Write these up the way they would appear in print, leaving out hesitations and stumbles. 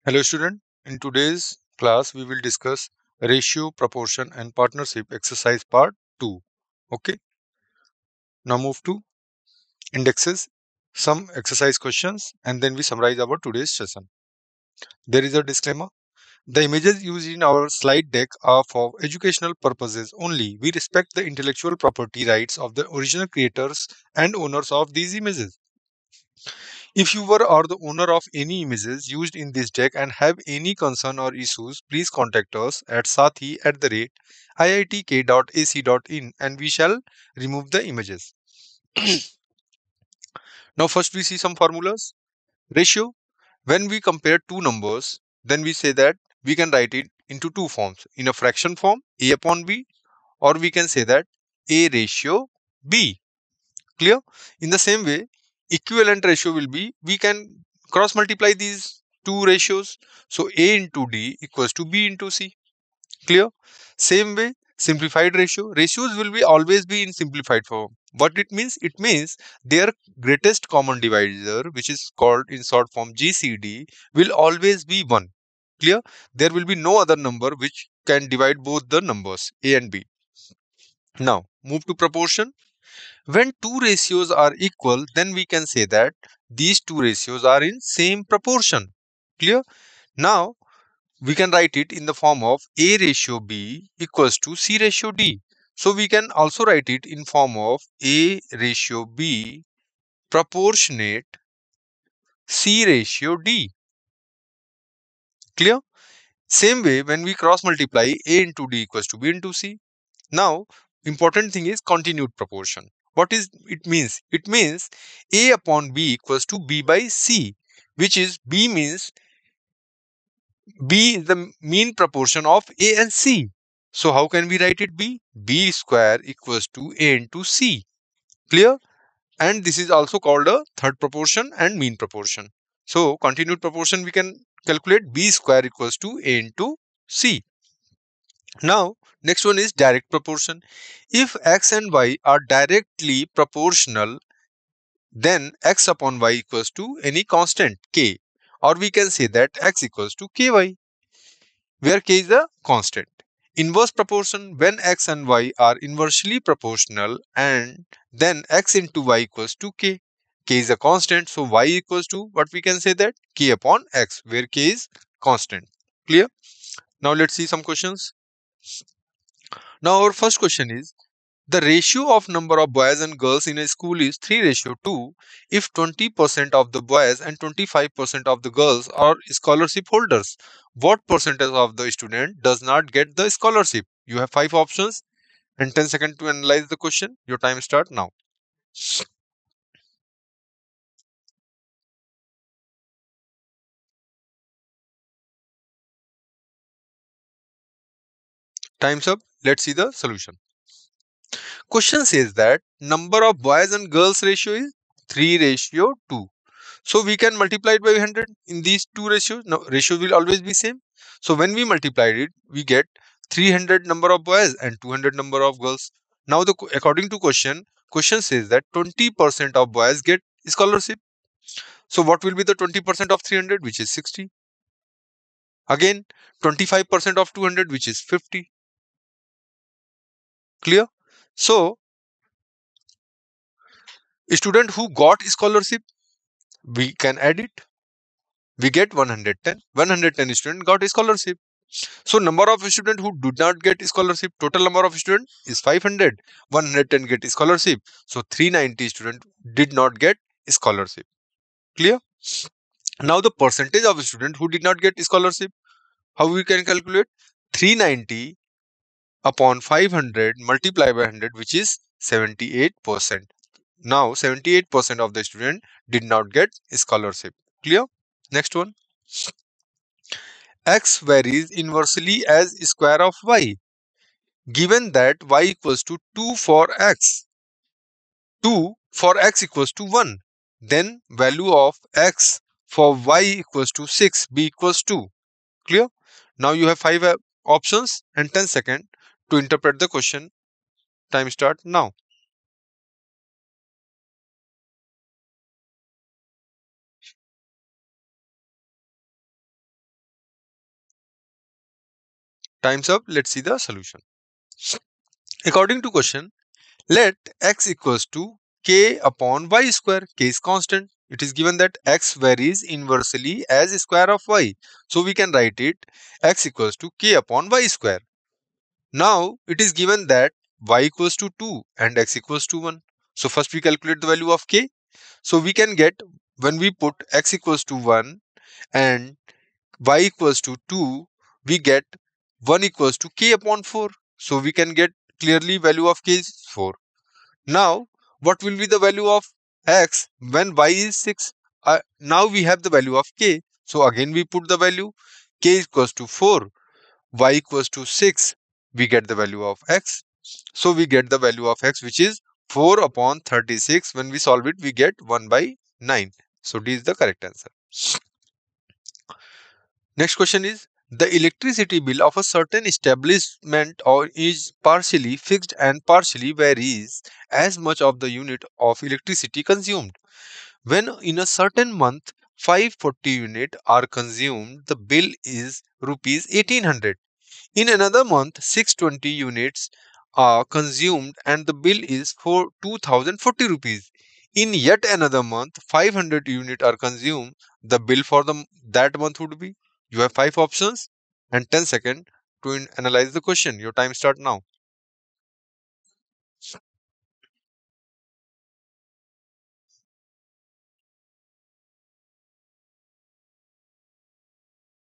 Hello student, in today's class we will discuss ratio, proportion and partnership exercise part 2. Okay, now move to indexes, some exercise questions and then we summarize our today's session. There is a disclaimer. The images used in our slide deck are for educational purposes only. We respect the intellectual property rights of the original creators and owners of these images. If you were or the owner of any images used in this deck and have any concern or issues, please contact us at sathi@iitk.ac.in and we shall remove the images. Now first we see some formulas. Ratio. When we compare two numbers, then we say that we can write it into two forms. In a fraction form, a upon b, or we can say that a ratio b. Clear? In the same way, equivalent ratio will be, we can cross multiply these two ratios. So A into D equals to B into C. Clear? Same way, simplified ratio. Ratios will be always be in simplified form. What it means? It means their greatest common divisor, which is called in short form GCD, will always be 1. Clear? There will be no other number which can divide both the numbers A and B. Now, move to proportion. When two ratios are equal, then we can say that these two ratios are in same proportion. Clear? Now, we can write it in the form of A ratio B equals to C ratio D. So, we can also write it in form of A ratio B proportionate C ratio D. Clear? Same way, when we cross multiply A into D equals to B into C. Now, important thing is continued proportion. What is it means? It means A upon B equals to B by C, which is B means B is the mean proportion of A and C. So how can we write it B? B square equals to A into C. Clear? And this is also called a third proportion and mean proportion. So continued proportion we can calculate B square equals to A into C. Now, next one is direct proportion. If x and y are directly proportional, then x upon y equals to any constant k, or we can say that x equals to ky, where k is a constant. Inverse proportion, when x and y are inversely proportional, and then x into y equals to k. K is a constant, so y equals to what we can say that k upon x, where k is constant. Clear? Now let's see some questions. Now our first question is, the ratio of number of boys and girls in a school is 3:2 if 20% of the boys and 25% of the girls are scholarship holders. What percentage of the student does not get the scholarship? You have 5 options and 10 seconds to analyze the question. Your time start now. Time's up. Let's see the solution. Question says that number of boys and girls ratio is 3:2. So we can multiply it by 100 in these two ratios. Now ratio will always be same. So when we multiplied it, we get 300 number of boys and 200 number of girls. Now according to question says that 20% of boys get scholarship. So what will be the 20% of 300, which is 60? Again, 25% of 200, which is 50. Clear? So a student who got scholarship, we can add it. We get 110. 110 student got a scholarship. So number of students who do not get scholarship, total number of students is 500. 110 get scholarship. So 390 students did not get scholarship. Clear? Now the percentage of students who did not get scholarship, how we can calculate? 390 upon 500 multiplied by 100, which is 78%. Now 78% of the student did not get scholarship. Clear? Next one. X varies inversely as square of y. Given that y equals to 2 for x, 2 for x equals to 1, then value of x for y equals to 6, b equals 2. Clear? Now you have 5 options and 10 seconds to interpret the question. Time start now. Time's up. Let's see the solution. According to question, let x equals to k upon y square. K is constant. It is given that x varies inversely as square of y. So we can write it x equals to k upon y square. Now it is given that y equals to 2 and x equals to 1. So first we calculate the value of k. So we can get, when we put x equals to 1 and y equals to 2, we get 1 equals to k upon 4. So we can get clearly value of k is 4. Now, what will be the value of x when y is 6? Now we have the value of k. So again we put the value k equals to 4, y equals to 6. We get the value of x. So we get the value of x, which is 4 upon 36. When we solve it, we get 1 by 9. So this is the correct answer. Next question is, the electricity bill of a certain establishment or is partially fixed and partially varies as much of the unit of electricity consumed. When in a certain month 540 units are consumed, the bill is rupees 1800. In another month 620 units are consumed and the bill is for 2040 rupees. In yet another month 500 units are consumed, the bill for that month would be. You have 5 options and 10 seconds to analyze the question. Your time start now.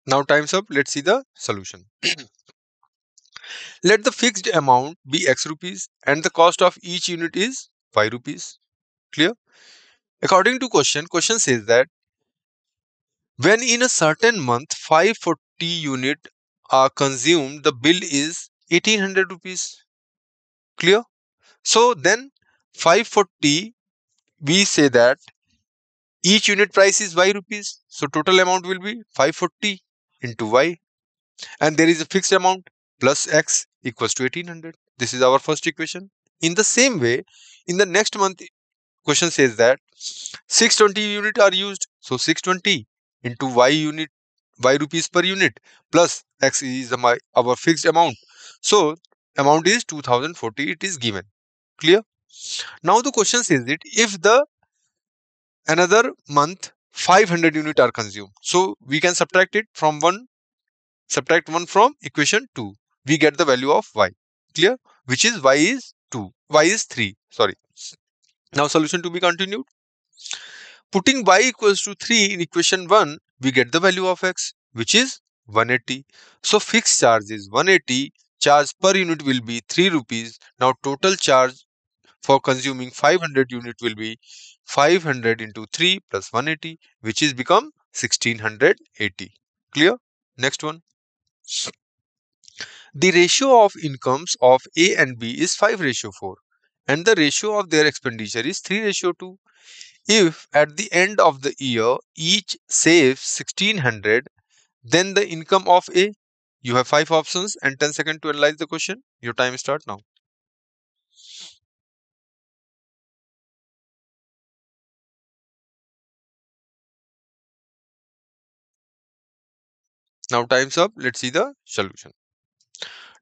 Now time's up. Let's see the solution. Let the fixed amount be x rupees and the cost of each unit is 5 rupees. Clear? According to question says that when in a certain month 540 units are consumed, the bill is 1800 rupees. Clear? So then 540, we say that each unit price is y rupees. So total amount will be 540 into y. And there is a fixed amount plus x equals to 1800. This is our first equation. In the same way, in the next month, question says that 620 unit are used. So 620 into y rupees per unit plus x is our fixed amount. So amount is 2040. It is given. Clear? Now the question says that if the another month 500 unit are consumed, so we can subtract it from 1, subtract 1 from equation 2, we get the value of y. Clear? Which is y is 2, y is 3, sorry. Now solution to be continued. Putting y equals to 3 in equation 1, we get the value of x, which is 180. So fixed charge is 180, charge per unit will be 3 rupees. Now total charge for consuming 500 unit will be 500 into 3 plus 180, which is become 1680. Clear? Next one. The ratio of incomes of A and B is 5:4 and the ratio of their expenditure is 3:2. If at the end of the year each saves 1600, then the income of A, you have 5 options and 10 seconds to analyze the question. Your time start now. Now time's up. Let's see the solution.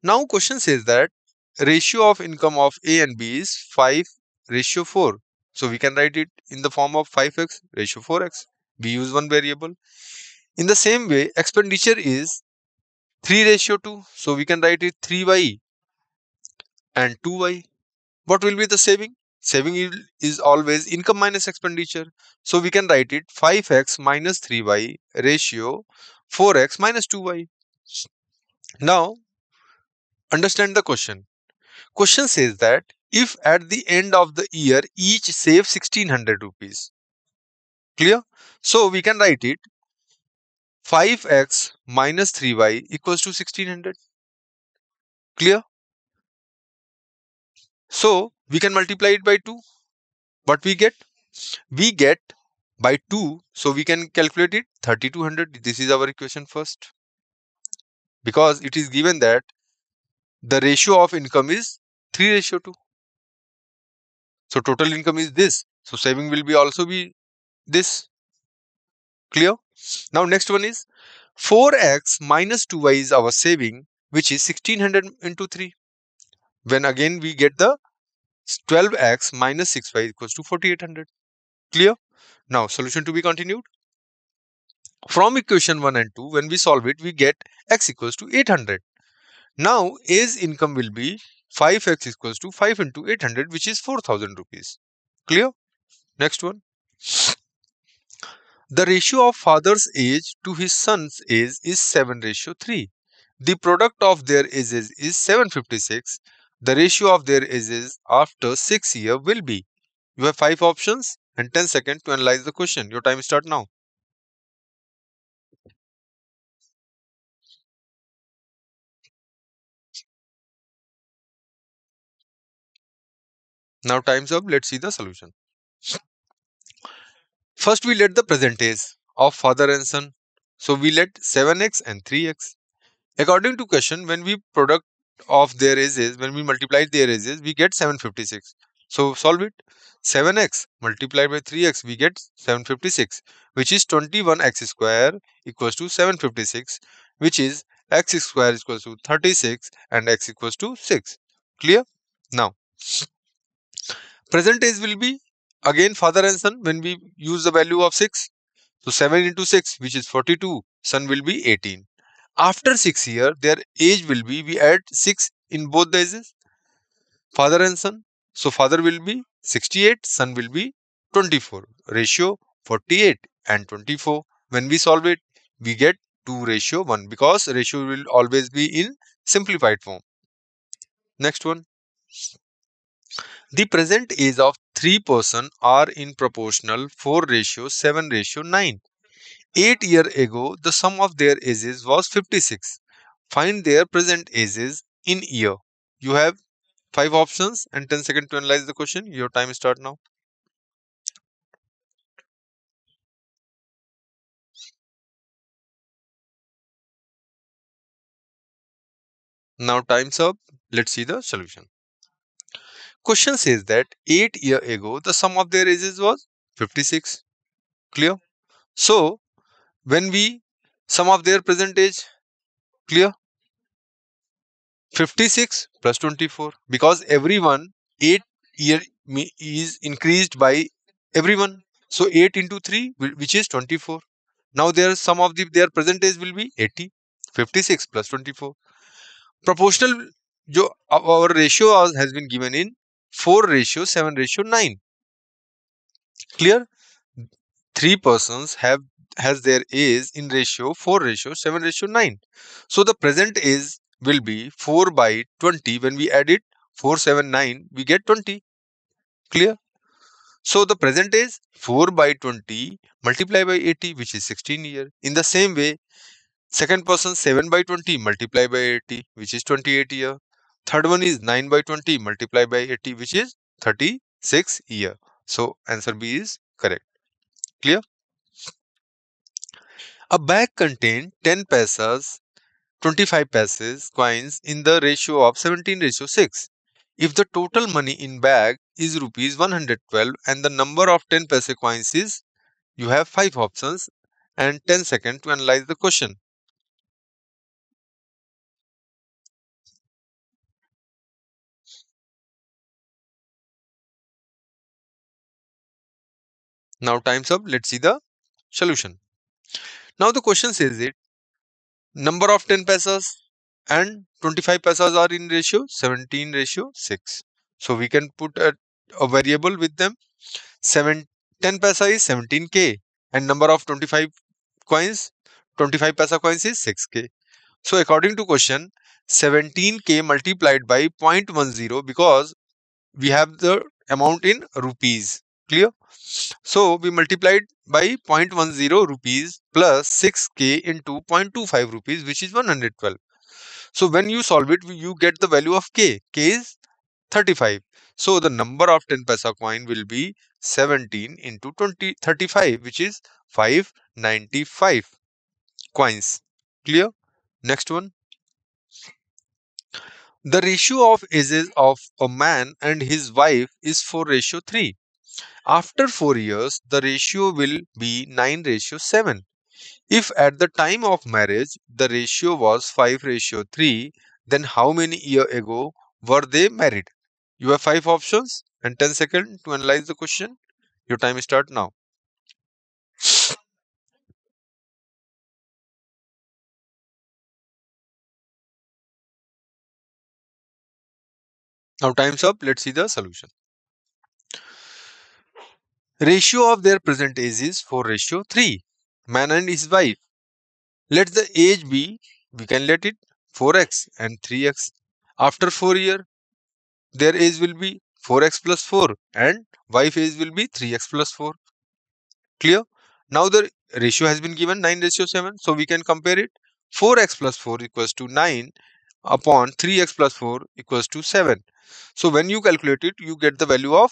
Now question says that ratio of income of A and B is 5:4. So we can write it in the form of 5x ratio 4x. We use one variable. In the same way, expenditure is 3:2. So we can write it 3y and 2y. What will be the saving? Saving is always income minus expenditure. So we can write it 5x minus 3y ratio 4x minus 2y. Now understand the question. Question says that if at the end of the year each save 1600 rupees. Clear? So we can write it 5x minus 3y equals to 1600. Clear? So we can multiply it by 2. What we get? We get by 2. So we can calculate it 3200. This is our equation first. Because it is given that the ratio of income is 3:2. So total income is this. So saving will be also be this. Clear? Now next one is 4x minus 2y is our saving which is 1600 into 3. When again we get the 12x minus 65 equals to 4800. Clear? Now solution to be continued. From equation 1 and 2, when we solve it, we get x equals to 800. Now A's income will be 5x equals to 5 into 800, which is 4000 rupees. Clear? Next one. The ratio of father's age to his son's age is 7:3. The product of their ages is 756. The ratio of their ages after 6 years will be. You have 5 options and 10 seconds to analyze the question. Your time start now. Now time's up. Let's see the solution. First we let the present age of father and son. So we let 7x and 3x. According to question, when we product of their ages, when we multiply their ages, we get 756. So solve it. 7x multiplied by 3x, we get 756, which is 21x square equals to 756, which is x square equals to 36 and x equals to 6. Clear? Now, present age will be again father and son when we use the value of 6. So 7 into 6, which is 42, son will be 18. After 6 years, their age will be, we add 6 in both the ages, father and son. So father will be 68, son will be 24. Ratio 48 and 24. When we solve it, we get 2:1 because ratio will always be in simplified form. Next one. The present age of 3 persons are in proportional 4:7:9. 8 years ago, the sum of their ages was 56. Find their present ages in year. You have 5 options and 10 seconds to analyze the question. Your time start now. Now time's up. Let's see the solution. Question says that 8 years ago, the sum of their ages was 56. Clear? So, when we sum of their present age, clear? 56 plus 24, because everyone 8 year is increased by everyone. So 8 into 3, which is 24. Now their sum of their present age will be 80. 56 plus 24. Proportional जो our ratio has been given in 4:7:9. Clear? 3 persons has their age in ratio 4:7:9. So the present age will be 4 by 20. When we add it 479, we get 20. Clear? So the present age 4 by 20 multiplied by 80, which is 16 years. In the same way, second person 7 by 20 multiplied by 80, which is 28 years. Third one is 9 by 20 multiplied by 80, which is 36 years. So answer B is correct. Clear? A bag contains 10 paisas, 25 paise coins in the ratio of 17:6. If the total money in bag is rupees 112 and the number of 10 paise coins is, you have 5 options and 10 seconds to analyze the question. Now time's up. Let's see the solution. Now the question says it, number of 10 paisas and 25 paisas are in ratio 17:6. So we can put a variable with them. 10 paisa is 17k and number of 25 coins, 25 paisa coins is 6k. So according to question, 17k multiplied by 0.10, because we have the amount in rupees. Clear? So we multiplied by 0.10 rupees plus 6k into 0.25 rupees, which is 112. So when you solve it, you get the value of k. K is 35. So the number of 10 paisa coin will be 17 into 35, which is 595 coins. Clear? Next one. The ratio of ages of a man and his wife is 4:3. After 4 years, the ratio will be 9:7. If at the time of marriage the ratio was 5:3, then how many years ago were they married? You have 5 options and 10 seconds to analyze the question. Your time start now. Now time's up. Let's see the solution. Ratio of their present age is 4:3. Man and his wife. Let the age be, we can let it 4x and 3x. After 4 years, their age will be 4x plus 4 and wife age will be 3x plus 4. Clear? Now the ratio has been given 9:7. So we can compare it. 4x plus 4 equals to 9 upon 3x plus 4 equals to 7. So when you calculate it, you get the value of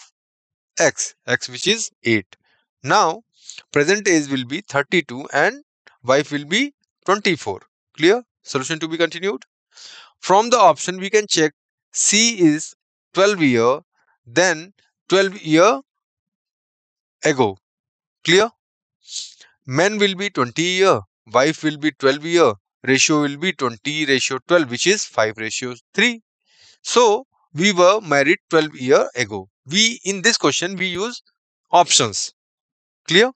x which is 8. Now present age will be 32 and wife will be 24. Clear? Solution to be continued. From the option we can check C is 12 year, then 12 year ago. Clear? Men will be 20 year, wife will be 12 year, ratio will be 20:12 which is 5:3. So we were married 12 year ago. We in this question we use options. Clear?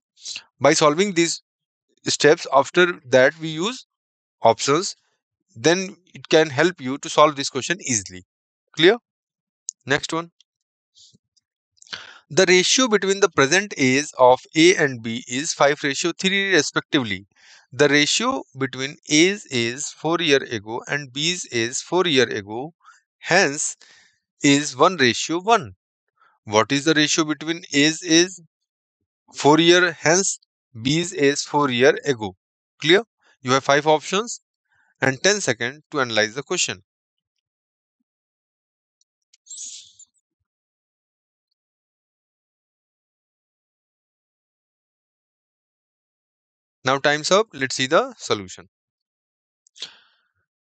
By solving these steps, after that we use options, then it can help you to solve this question easily. Clear? Next one. The ratio between the present age of A and B is 5:3 respectively. The ratio between A's is 4 years ago and B's is 4 years ago, hence is 1:1. What is the ratio between A's is 4 years, hence B's is 4 years ago? Clear? You have 5 options and 10 seconds to analyze the question. Now time's up. Let's see the solution.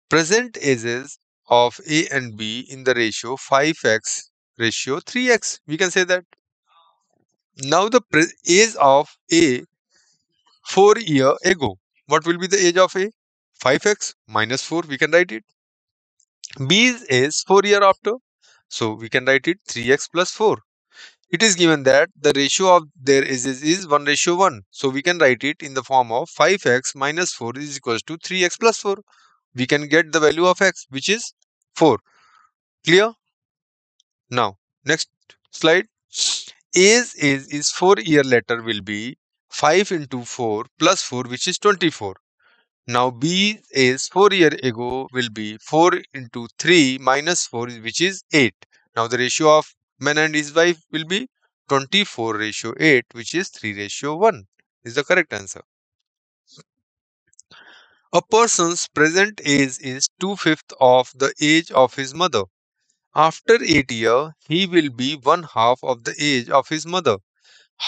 Present ages of A and B in the ratio 5x:3x. We can say that. Now the age of A 4 years ago. What will be the age of A? 5x minus 4. We can write it. B's is 4 years after. So we can write it 3x plus 4. It is given that the ratio of their ages is 1:1. So we can write it in the form of 5x minus 4 is equals to 3x plus 4. We can get the value of x, which is 4. Clear? Now, next slide. A's age is 4 years later will be 5 into 4 plus 4, which is 24. Now B is 4 years ago will be 4 into 3 minus 4, which is 8. Now the ratio of man and his wife will be 24:8, which is 3:1. Is the correct answer. A person's present age is 2/5 of the age of his mother. After 8 years, he will be one half of the age of his mother.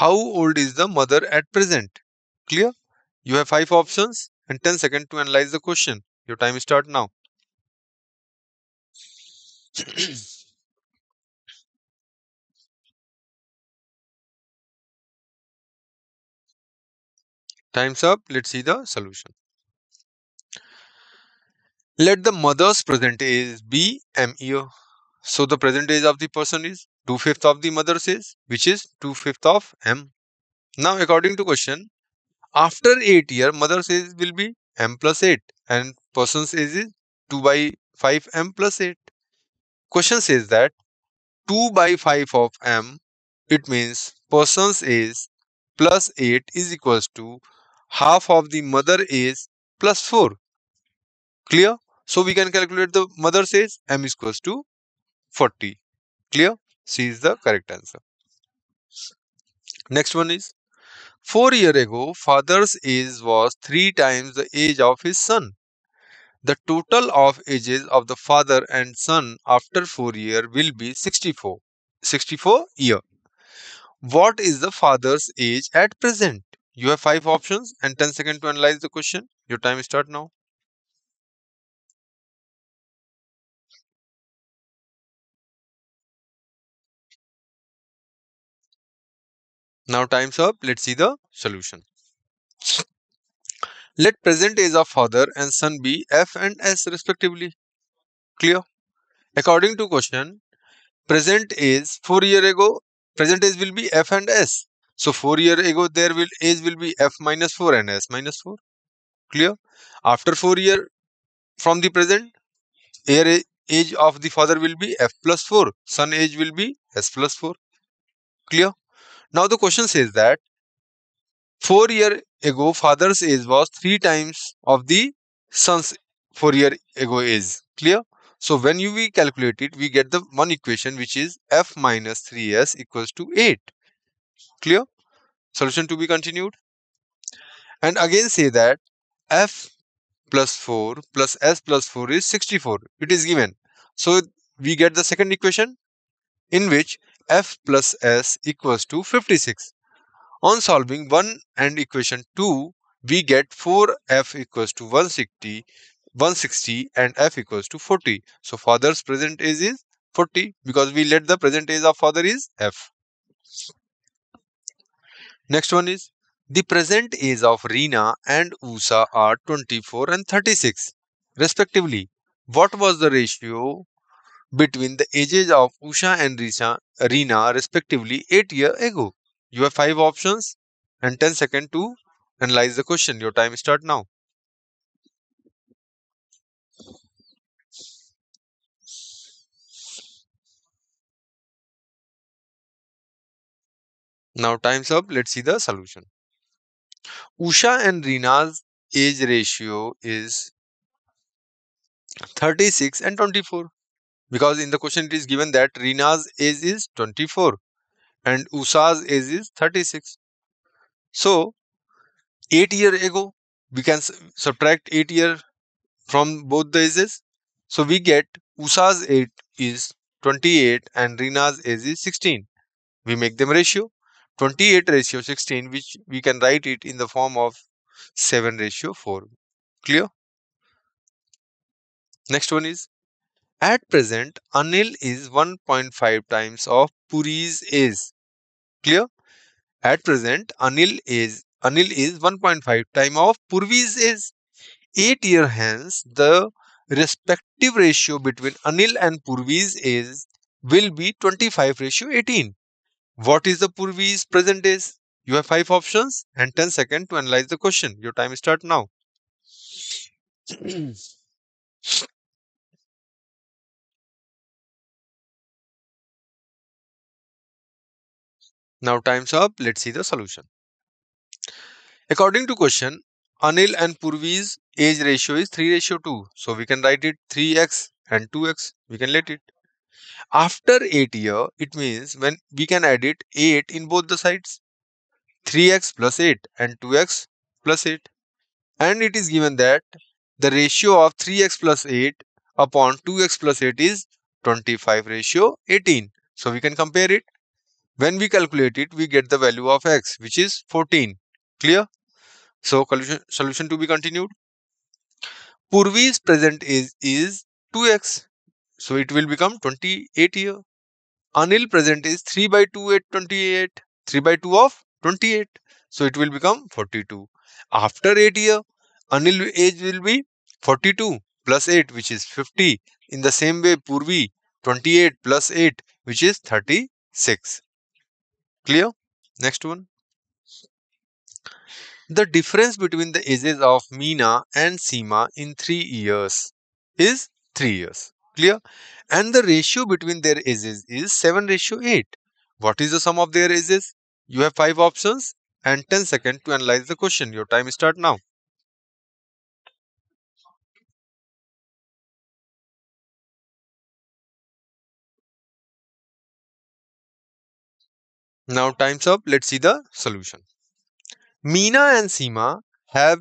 How old is the mother at present? Clear? You have 5 options and 10 seconds to analyze the question. Your time start now. Time's up. Let's see the solution. Let the mother's present age be m year. So the present age of the person is 2/5 of the mother's age, which is 2/5 of m. Now according to question, after 8 years, mother's age will be m plus 8 and person's age is 2 by 5 m plus 8. Question says that 2 by 5 of m, it means person's age plus 8 is equals to half of the mother age plus 4. Clear? So we can calculate the mother's age, m is equals to 40. Clear? C is the correct answer. Next one is 4 years ago, father's age was 3 times the age of his son. The total of ages of the father and son after 4 years will be 64. 64 year. What is the father's age at present? You have 5 options and 10 seconds to analyze the question. Your time start now. Now time's up. Let's see the solution. Let present age of father and son be F and S respectively. Clear? According to question, present age 4 year ago, present age will be F and S. So 4 year ago there will age will be F minus 4 and S minus 4. Clear? After 4 year from the present, age of the father will be F plus 4. Son age will be S plus 4. Clear? Now the question says that 4 year ago father's age was 3 times of the son's 4 year ago age. Clear? So when we calculate it, we get the one equation which is F minus 3S equals to 8. Clear? Solution to be continued. And again say that F plus 4 plus S plus 4 is 64. It is given. So we get the second equation in which F plus S equals to 56. On solving 1 and equation 2, we get 4F equals to 160 and F equals to 40. So father's present age is 40 because we let the present age of father is F. Next one is the present age of Reena and Usha are 24 and 36 respectively. What was the ratio between the ages of Usha and Reena respectively 8 years ago? You have 5 options and 10 seconds to analyze the question. Your time start now. Now time's up. Let's see the solution. Usha and Reena's age ratio is 36 and 24 because in the question it is given that Reena's age is 24 and Usha's age is 36. So 8 years ago we can subtract 8 years from both the ages. So we get Usha's age is 28 and Reena's age is 16. We make them ratio 28 ratio 16, which we can write it in the form of 7 ratio 4. Clear? Next one is at present Anil is 1.5 times of Puri's age. Clear? At present Anil is 1.5 time of Purvi's age. 8 years hence, the respective ratio between Anil and Purvi's age will be 25 ratio 18. What is the Purvi's present age? You have 5 options and 10 seconds to analyze the question. Your time start now. Now time's up. Let's see the solution. According to question, Anil and Purvi's age ratio is 3 ratio 2. So we can write it 3x and 2x. We can let it. After 8 year, it means when we can add it 8 in both the sides. 3x plus 8 and 2x plus 8. And it is given that the ratio of 3x plus 8 upon 2x plus 8 is 25 ratio 18. So we can compare it. When we calculate it, we get the value of x, which is 14. Clear? So solution to be continued. Purvi's present age is 2x. So it will become 28 year. Anil present is 3 by 2 at 28. 3 by 2 of 28. So it will become 42. After 8 year, Anil age will be 42 plus 8, which is 50. In the same way, Purvi 28 plus 8, which is 36. Clear? Next one. The difference between the ages of Meena and Seema in 3 years is 3 years. Clear? And the ratio between their ages is 7 ratio 8. What is the sum of their ages? You have 5 options and 10 seconds to analyze the question. Your time start now. Now time's up. Let's see the solution. Meena and Seema have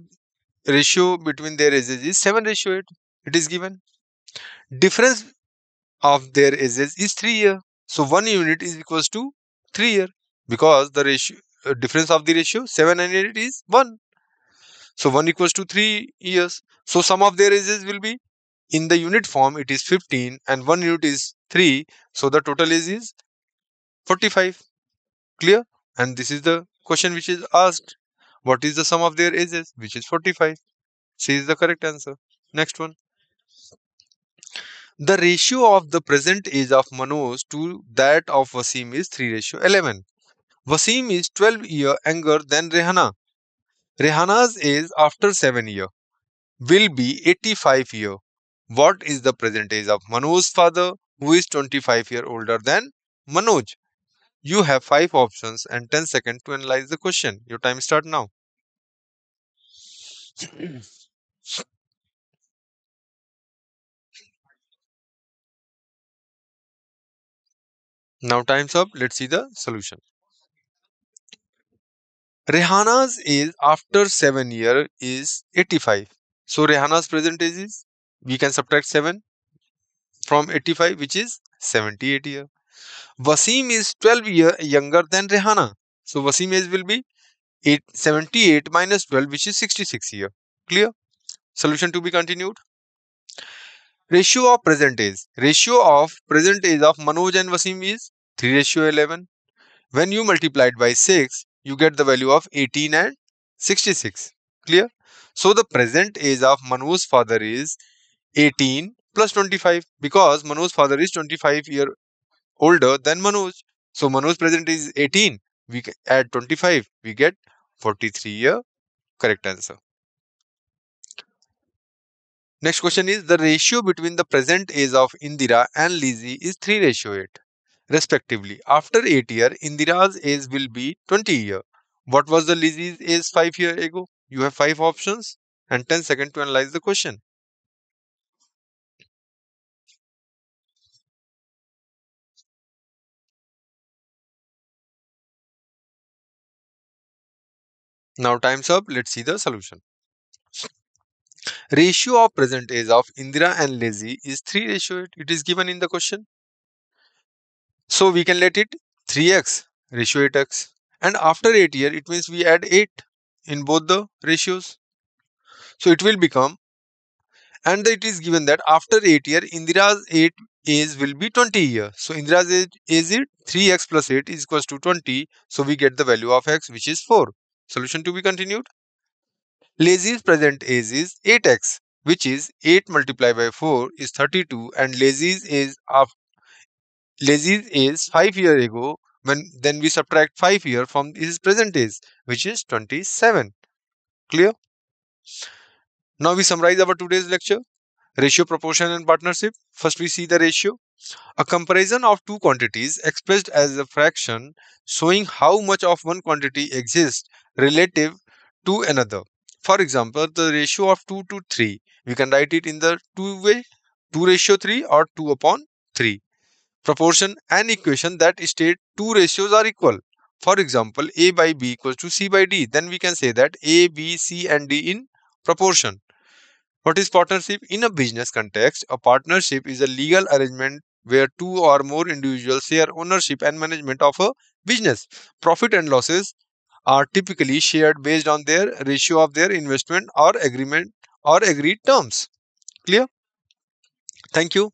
ratio between their ages is 7 ratio 8. It is given. Difference of their ages is 3 year. So 1 unit is equals to 3 year because the ratio difference of the ratio 7 and 8 is 1. So 1 equals to 3 years. So sum of their ages will be in the unit form it is 15 and 1 unit is 3. So the total age is 45. Clear? And this is the question which is asked. What is the sum of their ages? Which is 45. C is the correct answer. Next one. The ratio of the present age of Manoj to that of Wasim is 3:11. Wasim is 12 years younger than Rehana. Rehana's age after 7 years will be 85 years. What is the present age of Manoj's father, who is 25 years older than Manoj? You have 5 options and 10 seconds to analyze the question. Your time starts now. Now time's up. Let's see the solution. Rehana's age after 7 years is 85. So Rehana's present age is, we can subtract 7 from 85, which is 78 years. Wasim is 12 years younger than Rehana. So Wasim age will be 78 minus 12, which is 66 years. Clear? Solution to be continued. Ratio of present age. Ratio of present age of Manoj and Wasim is 3:11. When you multiply it by 6, you get the value of 18 and 66. Clear? So the present age of Manoj's father is 18 plus 25, because Manoj's father is 25 years older than Manoj. So Manoj's present is 18. We add 25, we get 43 year. Correct answer. Next question is, the ratio between the present age of Indira and Lizzie is 3:8 respectively. After 8 years, Indira's age will be 20 years. What was the Lizzie's age 5 years ago? You have 5 options and 10 seconds to analyze the question. Now time's up. Let's see the solution. Ratio of present age of Indira and Lizzie is 3:8. It is given in the question. So we can let it 3x, ratio 8x. And after 8 years, it means we add 8 in both the ratios. So it will become, and it is given that after 8 years, Indira's age will be 20 years. So Indira's age is it 3x plus 8 is equals to 20. So we get the value of x, which is 4. Solution to be continued. Lazy's present age is 8x, which is 8 multiplied by 4 is 32, and Lazy's age 5 years ago, when then we subtract 5 years from his present age, which is 27. Clear? Now we summarize our today's lecture. Ratio, proportion and partnership. First we see the ratio. A comparison of two quantities expressed as a fraction showing how much of one quantity exists relative to another. For example, the ratio of 2 to 3. We can write it in the two way, 2:3 or 2 upon 3. Proportion, an equation that states two ratios are equal. For example, A by B equals to C by D. Then we can say that A, B, C and D in proportion. What is partnership? In a business context, a partnership is a legal arrangement where two or more individuals share ownership and management of a business. Profit and losses are typically shared based on their ratio of their investment or agreement or agreed terms. Clear? Thank you.